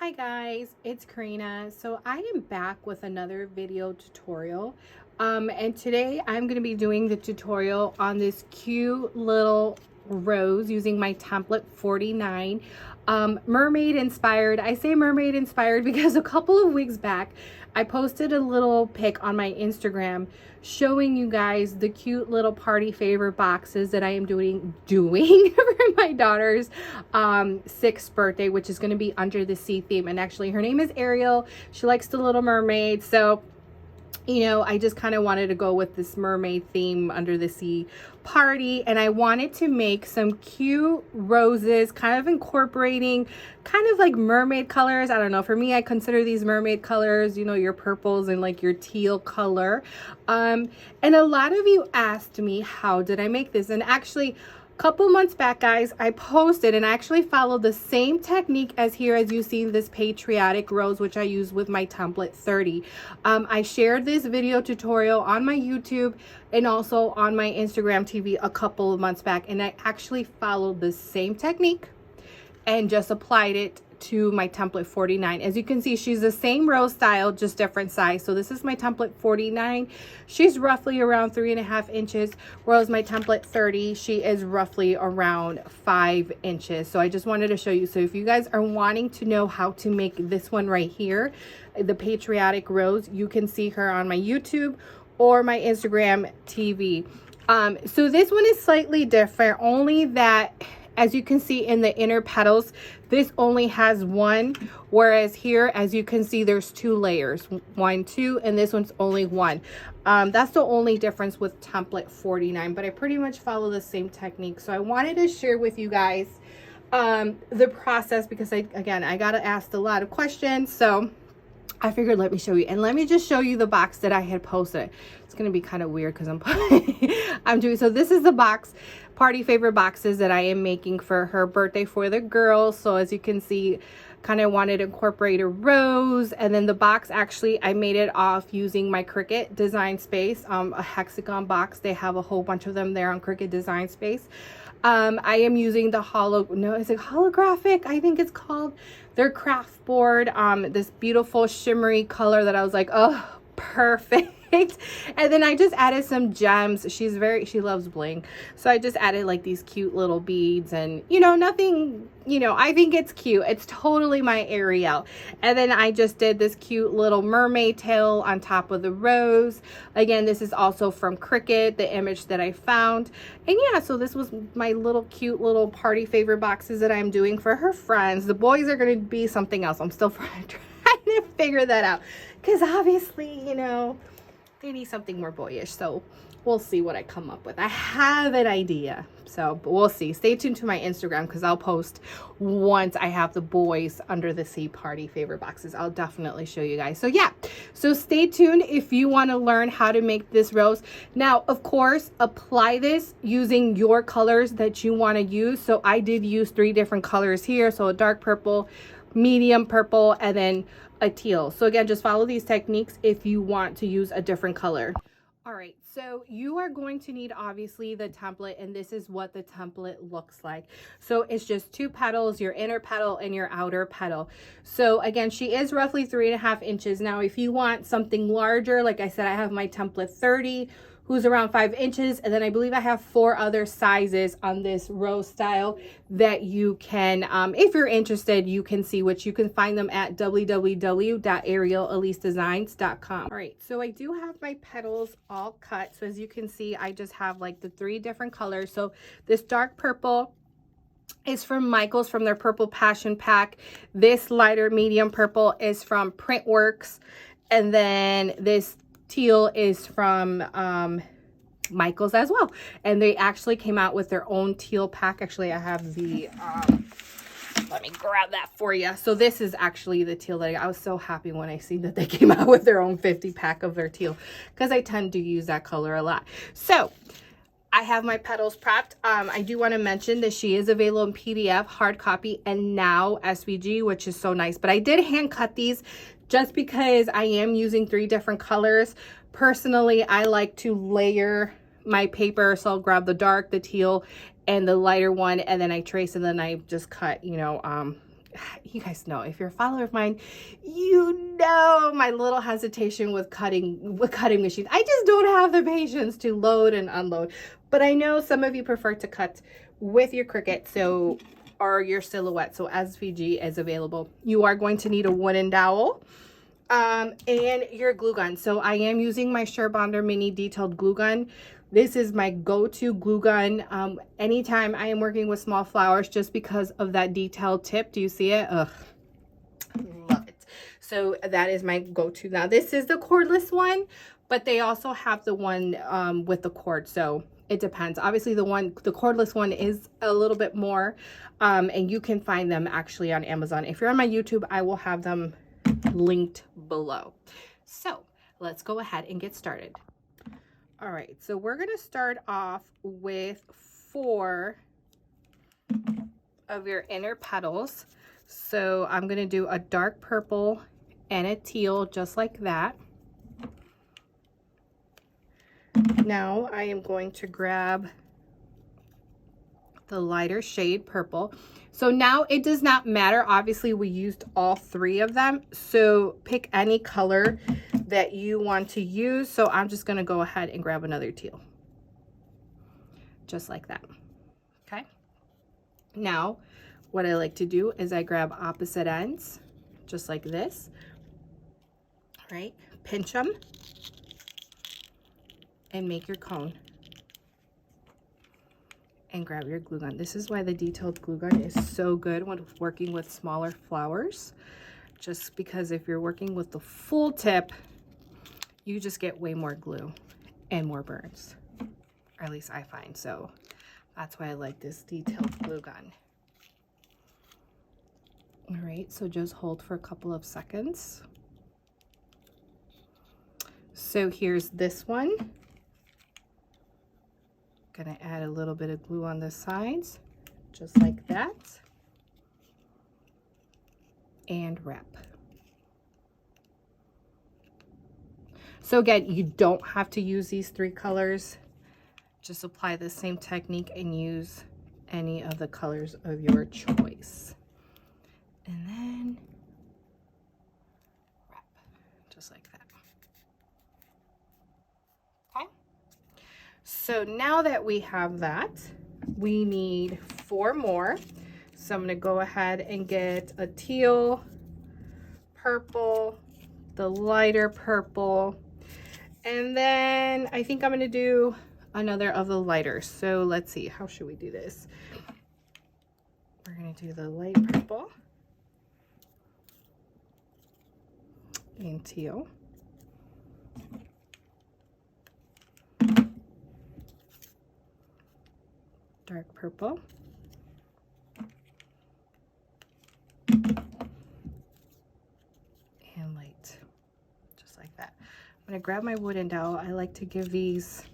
Hi guys, it's Karina. So I am back with another video tutorial. And today I'm going to be doing the tutorial on this cute little rose using my template 49. Mermaid inspired. I say mermaid inspired because a couple of weeks back I posted a little pic on my Instagram showing you guys the cute little party favor boxes that I am doing for my daughter's 6th birthday, which is going to be under the sea theme. And actually her name is Ariel. She likes the Little Mermaid. So I just kind of wanted to go with this mermaid theme under the sea party, and I wanted to make some cute roses, kind of incorporating kind of like mermaid colors. I don't know, for me, I consider these mermaid colors, your purples and like your teal color. And a lot of you asked me, how did I make this? And actually, couple months back, guys, I posted and I actually followed the same technique as here as you see this patriotic rose, which I use with my template 30. I shared this video tutorial on my YouTube and also on my Instagram TV a couple of months back, and I actually followed the same technique and just applied it to my template 49. As you can see, she's the same rose style, just different size. So this is my template 49. She's roughly around 3.5 inches, whereas my template 30, she is roughly around 5 inches. So I just wanted to show you. So if you guys are wanting to know how to make this one right here, the patriotic rose, you can see her on my YouTube or my Instagram TV. So this one is slightly different, only that as you can see in the inner petals, this only has one, whereas here, as you can see, there's 2 layers, 1, 2, and this one's only 1. That's the only difference with template 49, but I pretty much follow the same technique. So I wanted to share with you guys the process, because I got asked a lot of questions. So I figured, let me show you, and let me just show you the box that I had posted. It's going to be kind of weird because I'm doing, so this is the box, party favorite boxes that I am making for her birthday for the girls. So as you can see, kind of wanted to incorporate a rose, and then the box, actually I made it off using my Cricut Design Space, a hexagon box. They have a whole bunch of them there on Cricut Design Space. I am using the holographic, I think it's called, their craft board, this beautiful shimmery color that I was like, oh, perfect. And then I just added some gems. She loves bling, so I just added like these cute little beads, and nothing, I think it's cute. It's totally my Ariel. And then I just did this cute little mermaid tail on top of the rose. Again, this is also from Cricut, the image that I found. And yeah, so this was my little cute little party favor boxes that I'm doing for her friends. The boys are going to be something else. I'm still trying to figure that out, because obviously, they need something more boyish. So we'll see what I come up with. I have an idea, but we'll see. Stay tuned to my Instagram, because I'll post once I have the boys under the sea party favorite boxes. I'll definitely show you guys. So yeah, so stay tuned if you want to learn how to make this rose. Now, of course, apply this using your colors that you want to use. So I did use 3 different colors here. So a dark purple, medium purple, and then a teal. So again, just follow these techniques if you want to use a different color. All right, so you are going to need obviously the template, and this is what the template looks like. So it's just 2 petals, your inner petal and your outer petal. So again, she is roughly 3.5 inches. Now, if you want something larger, like I said, I have my template 30, who's around 5 inches, and then I believe I have 4 other sizes on this rose style that you can, if you're interested, you can see, which you can find them at www.arielelisedesigns.com. All right, so I do have my petals all cut. So as you can see, I just have like the 3 different colors. So this dark purple is from Michael's, from their Purple Passion Pack. This lighter medium purple is from Printworks, and then this teal is from Michael's as well. And they actually came out with their own teal pack. Actually, I have the let me grab that for you. So this is actually the teal that I was so happy when I seen that they came out with their own 50 pack of their teal, because I tend to use that color a lot. So I have my petals prepped. I do want to mention that she is available in PDF, hard copy, and now SVG, which is so nice. But I did hand cut these just because I am using 3 different colors. Personally, I like to layer my paper, so I'll grab the dark, the teal, and the lighter one, and then I trace, and then I just cut, you guys know, if you're a follower of mine, you know my little hesitation with cutting machines. I just don't have the patience to load and unload. But I know some of you prefer to cut with your Cricut, so, or your Silhouette, so SVG is available. You are going to need a wooden dowel and your glue gun. So I am using my Surebonder Mini Detailed Glue Gun. This is my go-to glue gun anytime I am working with small flowers, just because of that detailed tip. Do you see it? Ugh, love it. So that is my go-to. Now this is the cordless one, but they also have the one with the cord, so it depends. Obviously the cordless one is a little bit more, and you can find them actually on Amazon. If you're on my YouTube, I will have them linked below. So let's go ahead and get started. All right, so we're gonna start off with 4 of your inner petals. So I'm gonna do a dark purple and a teal, just like that. Now I am going to grab the lighter shade purple. So now it does not matter. Obviously we used all 3 of them. So pick any color that you want to use. So I'm just going to go ahead and grab another teal. Just like that. Okay. Now what I like to do is I grab opposite ends, just like this. All right. Pinch them and make your cone. And grab your glue gun. This is why the detailed glue gun is so good when working with smaller flowers. Just because if you're working with the full tip, you just get way more glue and more burns. Or at least I find. So that's why I like this detailed glue gun. All right, so just hold for a couple of seconds. So here's this one. Gonna add a little bit of glue on the sides, just like that, and wrap. So again, you don't have to use these 3 colors. Just apply the same technique and use any of the colors of your choice. And then wrap, just like that. Okay. So now that we have that, we need 4 more. So I'm going to go ahead and get a teal, purple, the lighter purple, and then I think I'm going to do another of the lighters. So let's see, how should we do this? We're going to do the light purple and teal. Dark purple. And light, just like that. I'm gonna grab my wooden dowel. I like to give these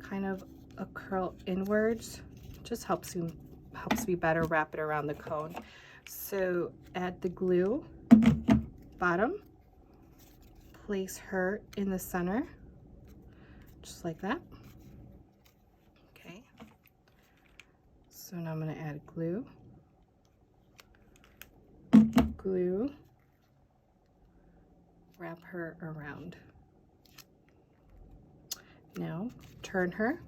kind of a curl inwards. Just helps me better wrap it around the cone. So add the glue, bottom, place her in the center, just like that. Okay. So now I'm going to add glue, glue, wrap her around. Now turn her,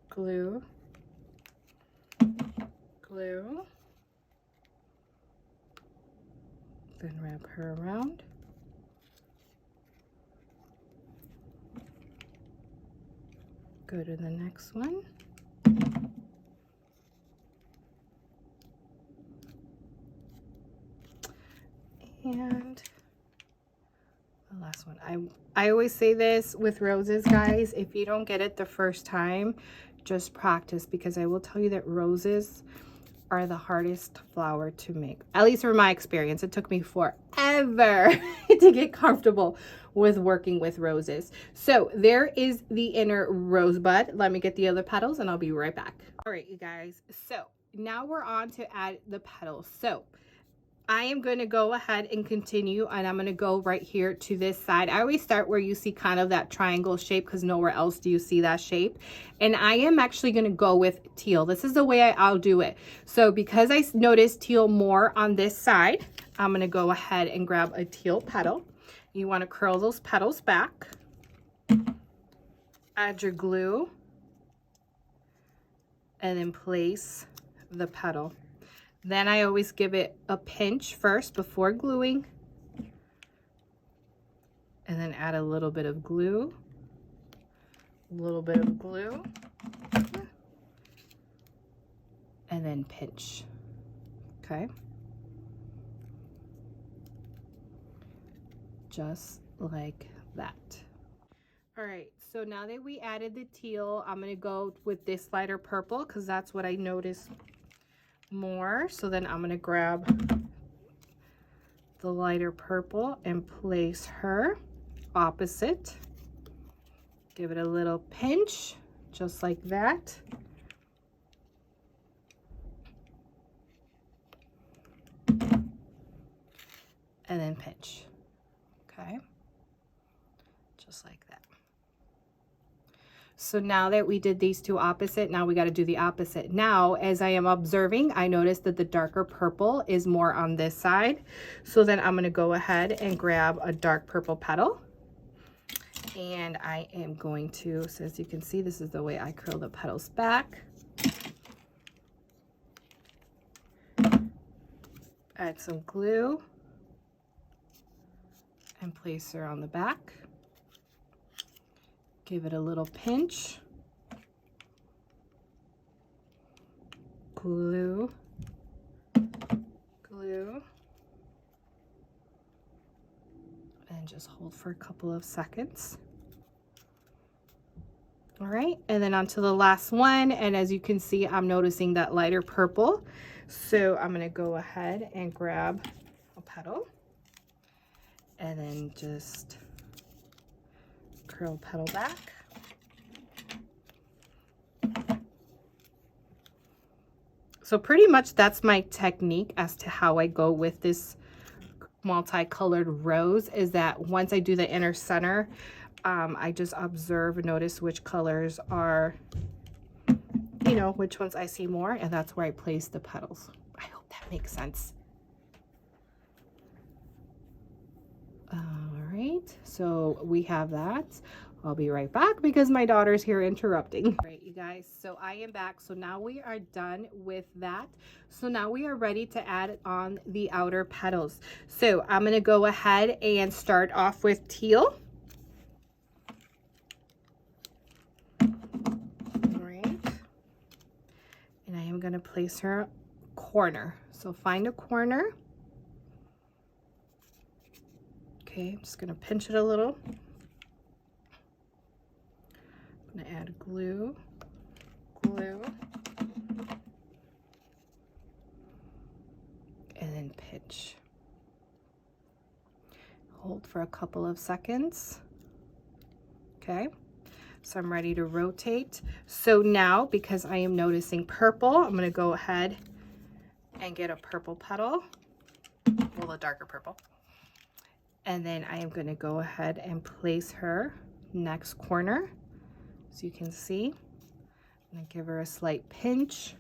glue, glue, then wrap her around. Go to the next one. And the last one. I always say this with roses, guys, if you don't get it the first time, just practice, because I will tell you that roses are the hardest flower to make. At least from my experience, it took me forever to get comfortable with working with roses. So there is the inner rosebud. Let me get the other petals and I'll be right back. All right, you guys. So now we're on to add the petals. So I am going to go ahead and continue, and I'm going to go right here to this side. I always start where you see kind of that triangle shape because nowhere else do you see that shape. And I am actually going to go with teal. This is the way I'll do it. So because I noticed teal more on this side, I'm going to go ahead and grab a teal petal. You want to curl those petals back. Add your glue. And then place the petal. Then I always give it a pinch first before gluing. And then add a little bit of glue. A little bit of glue. And then pinch. Okay. Just like that. All right, so now that we added the teal, I'm gonna go with this lighter purple because that's what I noticed more. So then I'm gonna grab the lighter purple and place her opposite. Give it a little pinch, just like that. And then pinch, okay? Just like that. So now that we did these two opposite, now we got to do the opposite. Now, as I am observing, I noticed that the darker purple is more on this side. So then I'm going to go ahead and grab a dark purple petal. And I am going to, so as you can see, this is the way I curl the petals back. Add some glue and place her on the back. Give it a little pinch. Glue. Glue. And just hold for a couple of seconds. All right, and then onto the last one. And as you can see, I'm noticing that lighter purple. So I'm gonna go ahead and grab a petal and then just curl petal back. So pretty much that's my technique as to how I go with this multicolored rose, is that once I do the inner center, I just observe and notice which colors are, you know, which ones I see more, and that's where I place the petals. I hope that makes sense. All right, so we have that. I'll be right back because my daughter's here interrupting. All right, you guys, so I am back. So now we are done with that. So now we are ready to add on the outer petals. So I'm gonna go ahead and start off with teal. All right, and I am gonna place her corner. So find a corner. Okay, I'm just gonna pinch it a little. I'm gonna add glue, glue, and then pinch. Hold for a couple of seconds. Okay, so I'm ready to rotate. So now, because I am noticing purple, I'm gonna go ahead and get a purple petal, well, a darker purple. And then I am gonna go ahead and place her next corner. So you can see, I'm gonna give her a slight pinch,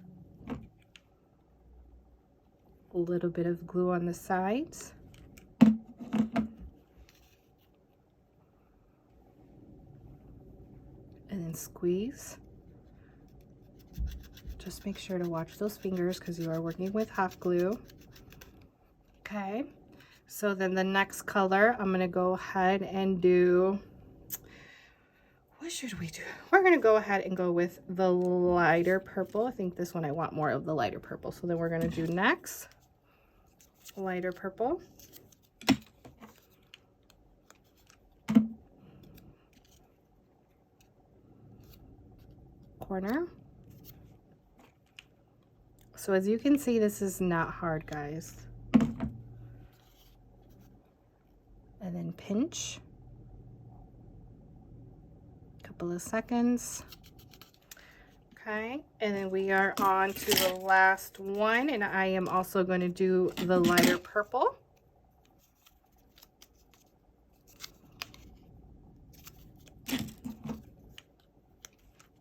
a little bit of glue on the sides, and then squeeze. Just make sure to watch those fingers because you are working with hot glue. Okay, so then the next color, I'm gonna go ahead and do, what should we do? We're gonna go ahead and go with the lighter purple. I think this one I want more of the lighter purple. So then we're gonna do next, lighter purple. Corner. So as you can see, this is not hard, guys. And then pinch. Couple of seconds. Okay, and then we are on to the last one, and I am also going to do the lighter purple.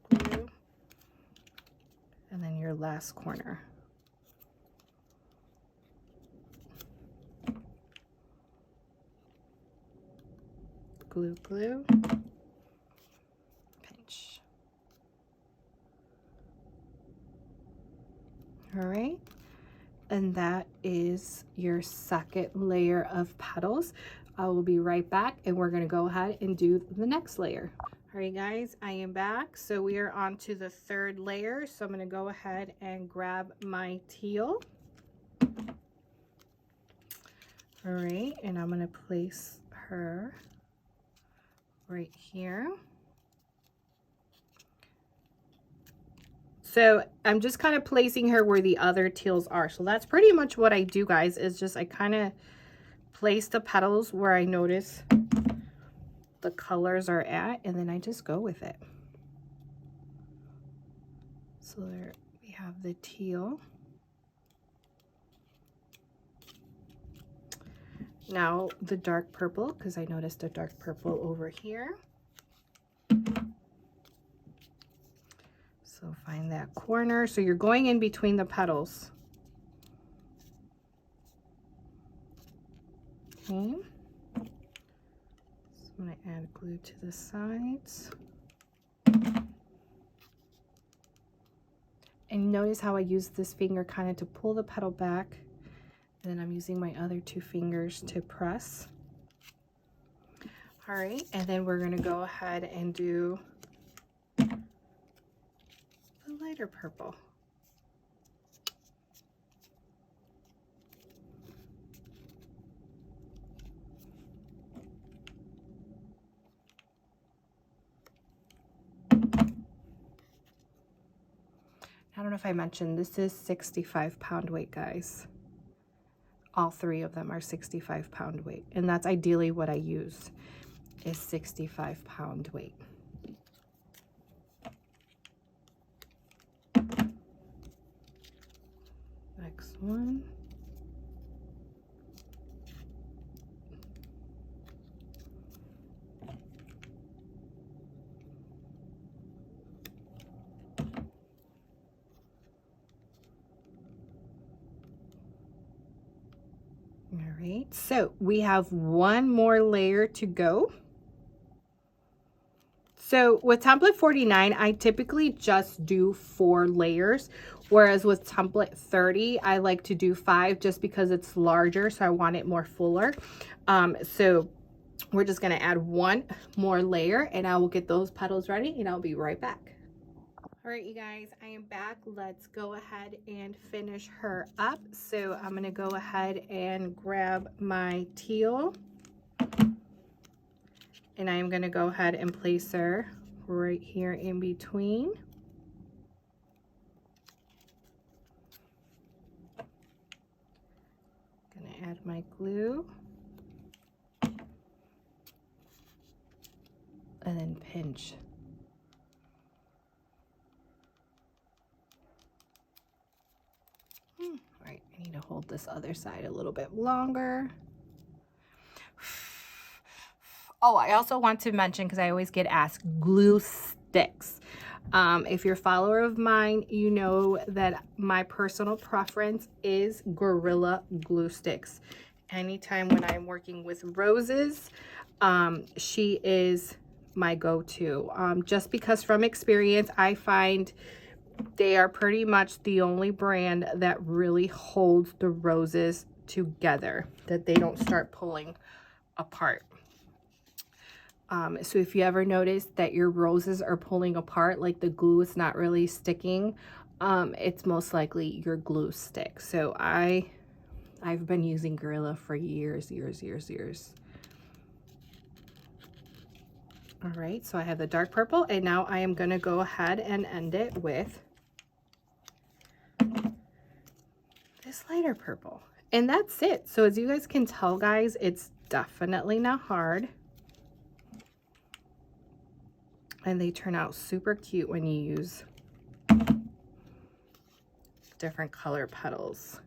Blue. And then your last corner. Glue, glue. Pinch. All right, and that is your second layer of petals. I will be right back, and we're going to go ahead and do the next layer. All right, guys, I am back. So we are on to the third layer. So I'm going to go ahead and grab my teal. All right, and I'm going to place her right here. So I'm just kind of placing her where the other teals are. So that's pretty much what I do, guys, is just I kind of place the petals where I notice the colors are at, and then I just go with it. So there we have the teal. Now the dark purple, because I noticed a dark purple over here. So find that corner. So you're going in between the petals. Okay. So I'm going to add glue to the sides. And notice how I use this finger kind of to pull the petal back. And then I'm using my other two fingers to press. All right, and then we're going to go ahead and do lighter purple. I don't know if I mentioned, this is 65-pound weight, guys. All three of them are 65-pound weight, and that's ideally what I use, is 65-pound weight. Next one. All right, so we have one more layer to go. So with template 49, I typically just do 4 layers, whereas with template 30, I like to do 5 just because it's larger, so I want it more fuller. So we're just gonna add one more layer, and I will get those petals ready, and I'll be right back. All right, you guys, I am back. Let's go ahead and finish her up. So I'm gonna go ahead and grab my teal, and I am gonna go ahead and place her right here in between. Gonna add my glue. And then pinch. All right, I need to hold this other side a little bit longer. Oh, I also want to mention, because I always get asked, glue sticks. If you're a follower of mine, you know that my personal preference is Gorilla glue sticks. Anytime when I'm working with roses, she is my go-to. Just because from experience, I find they are pretty much the only brand that really holds the roses together, that they don't start pulling apart. So if you ever notice that your roses are pulling apart, like the glue is not really sticking, it's most likely your glue stick. So I've been using Gorilla for years. All right, so I have the dark purple, and now I am gonna go ahead and end it with this lighter purple. And that's it. So as you guys can tell, guys, it's definitely not hard. And they turn out super cute when you use different color petals.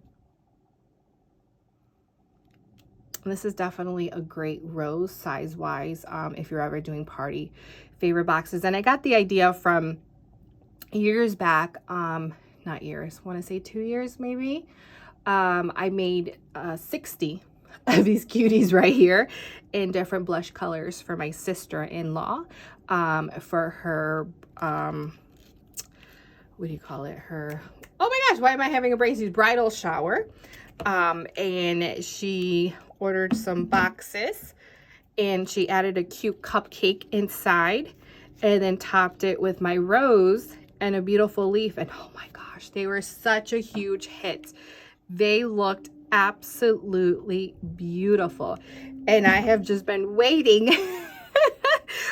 And this is definitely a great rose size wise if you're ever doing party favorite boxes. And I got the idea from years back, not years, I want to say 2 years maybe. I made 60 of these cuties right here in different blush colors for my sister-in-law for her what do you call it, her, oh my gosh, why am I having a brain? Bridal shower. And she ordered some boxes and she added a cute cupcake inside and then topped it with my rose and a beautiful leaf. And oh my gosh, they were such a huge hit. They looked absolutely beautiful. And I have just been waiting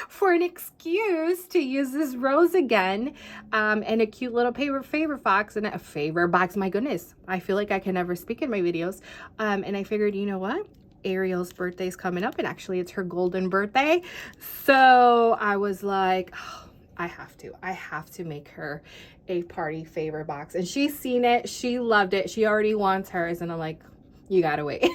for an excuse to use this rose again, and a cute little favorite box, and a favorite box. My goodness, I feel like I can never speak in my videos. And I figured, you know what? Ariel's birthday is coming up, and actually it's her golden birthday. So I was like, oh, I have to make her a party favorite box. And she's seen it. She loved it. She already wants hers. And I'm like, you gotta wait.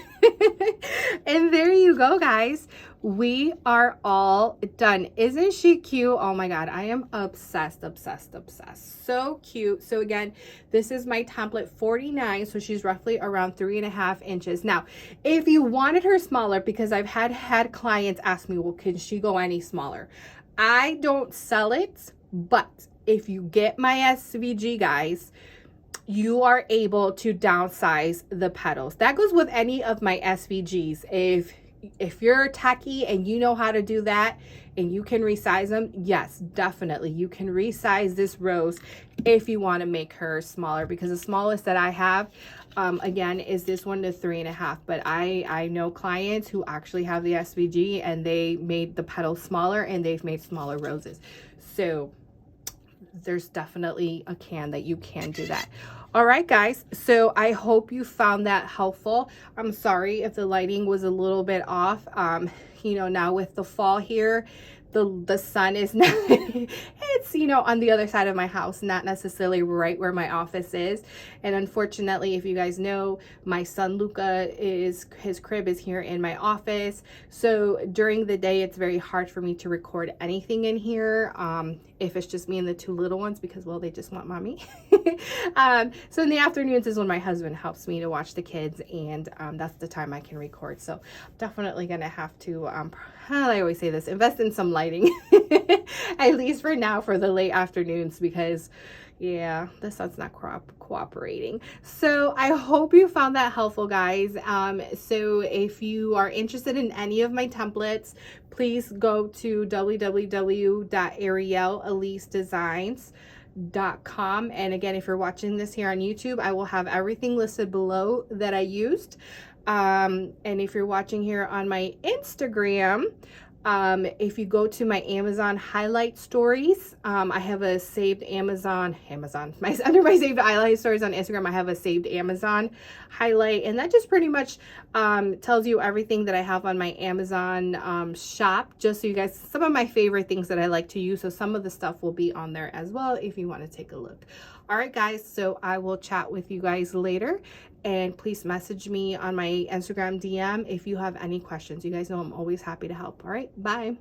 And there you go, guys. We are all done. Isn't she cute? Oh my God, I am obsessed, obsessed, obsessed. So cute. So again, this is my template 49. So she's roughly around 3.5 inches. Now, if you wanted her smaller, because I've had clients ask me, well, can she go any smaller? I don't sell it, but if you get my SVG, guys, you are able to downsize the petals. That goes with any of my SVGs. If you're tacky and you know how to do that and you can resize them, yes, definitely. You can resize this rose if you want to make her smaller, because the smallest that I have, again, is this one to 3.5. But I know clients who actually have the SVG and they made the petals smaller and they've made smaller roses. So there's definitely a can that you can do that. All right, guys, so I hope you found that helpful. I'm sorry if the lighting was a little bit off. You know, now with the fall here, the sun is not, it's, you know, on the other side of my house, not necessarily right where my office is. And unfortunately, if you guys know, my son Luca, his crib is here in my office. So during the day, it's very hard for me to record anything in here. If it's just me and the two little ones, because, well, they just want mommy. So in the afternoons is when my husband helps me to watch the kids, and that's the time I can record. So definitely gonna have to, I always say this, invest in some lighting, at least for now, for the late afternoons, because yeah, the sun's not cooperating. So I hope you found that helpful, guys. So if you are interested in any of my templates, please go to www.arielelisedesigns.com. And again, if you're watching this here on YouTube, I will have everything listed below that I used. And if you're watching here on my Instagram, if you go to my Amazon highlight stories, I have a saved under my saved highlight stories on Instagram, I have a saved Amazon highlight, and that just pretty much tells you everything that I have on my Amazon shop, just so you guys, some of my favorite things that I like to use. So some of the stuff will be on there as well if you want to take a look. All right, guys, so I will chat with you guys later, and please message me on my Instagram DM if you have any questions. You guys know I'm always happy to help. All right, bye.